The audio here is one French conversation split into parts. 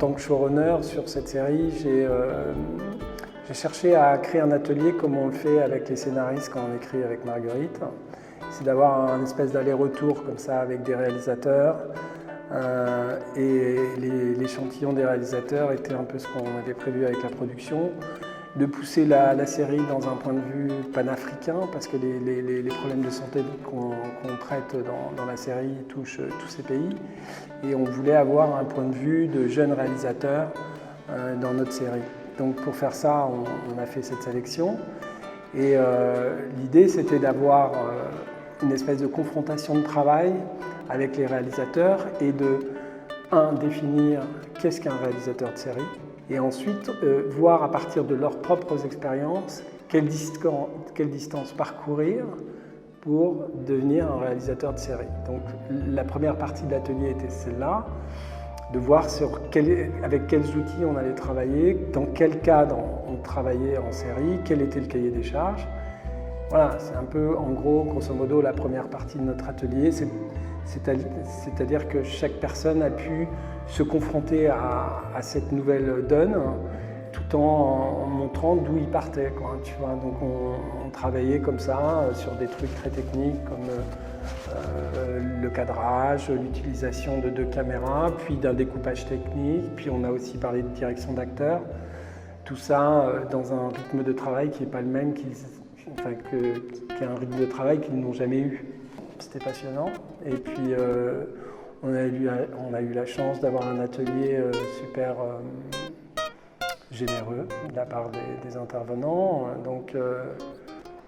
tant que showrunner sur cette série, j'ai cherché à créer un atelier comme on le fait avec les scénaristes quand on écrit avec Marguerite. C'est d'avoir un espèce d'aller-retour comme ça avec des réalisateurs. Et l'échantillon des réalisateurs était un peu ce qu'on avait prévu avec la production, de pousser la série dans un point de vue panafricain, parce que les problèmes de santé qu'on traite dans la série touchent tous ces pays. Et on voulait avoir un point de vue de jeunes réalisateurs dans notre série. Donc pour faire ça, on a fait cette sélection. Et l'idée, c'était d'avoir une espèce de confrontation de travail avec les réalisateurs et de, définir qu'est-ce qu'un réalisateur de série, et ensuite voir à partir de leurs propres expériences quelle distance parcourir pour devenir un réalisateur de série. Donc la première partie de l'atelier était celle-là, de voir avec quels outils on allait travailler, dans quel cadre on travaillait en série, quel était le cahier des charges. Voilà, c'est un peu, en gros, grosso modo, la première partie de notre atelier. C'est-à-dire que chaque personne a pu se confronter à cette nouvelle donne tout en montrant d'où il partait, quoi, tu vois. Donc on travaillait comme ça sur des trucs très techniques comme le cadrage, l'utilisation de 2 caméras, puis d'un découpage technique, puis on a aussi parlé de direction d'acteurs. Tout ça dans un rythme de travail qui n'est pas le même, qui est un rythme de travail qu'ils n'ont jamais eu. C'était passionnant. Et puis on a eu la chance d'avoir un atelier super généreux de la part des intervenants. Donc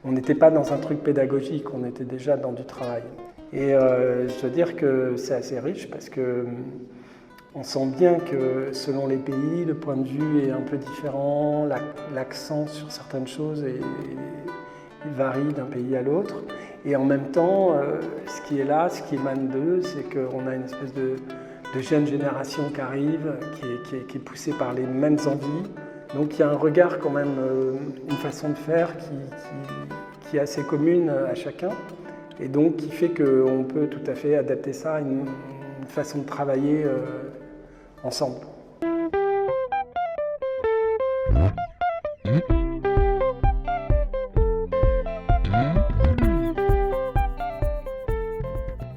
on n'était pas dans un truc pédagogique, on était déjà dans du travail. Et je dois dire que c'est assez riche parce que on sent bien que selon les pays, le point de vue est un peu différent, l'accent sur certaines choses varie d'un pays à l'autre. Et en même temps, ce qui est là, ce qui émane d'eux, c'est qu'on a une espèce de jeune génération qui arrive, qui est poussée par les mêmes envies. Donc il y a un regard quand même, une façon de faire qui est assez commune à chacun. Et donc qui fait qu'on peut tout à fait adapter ça à une façon de travailler ensemble.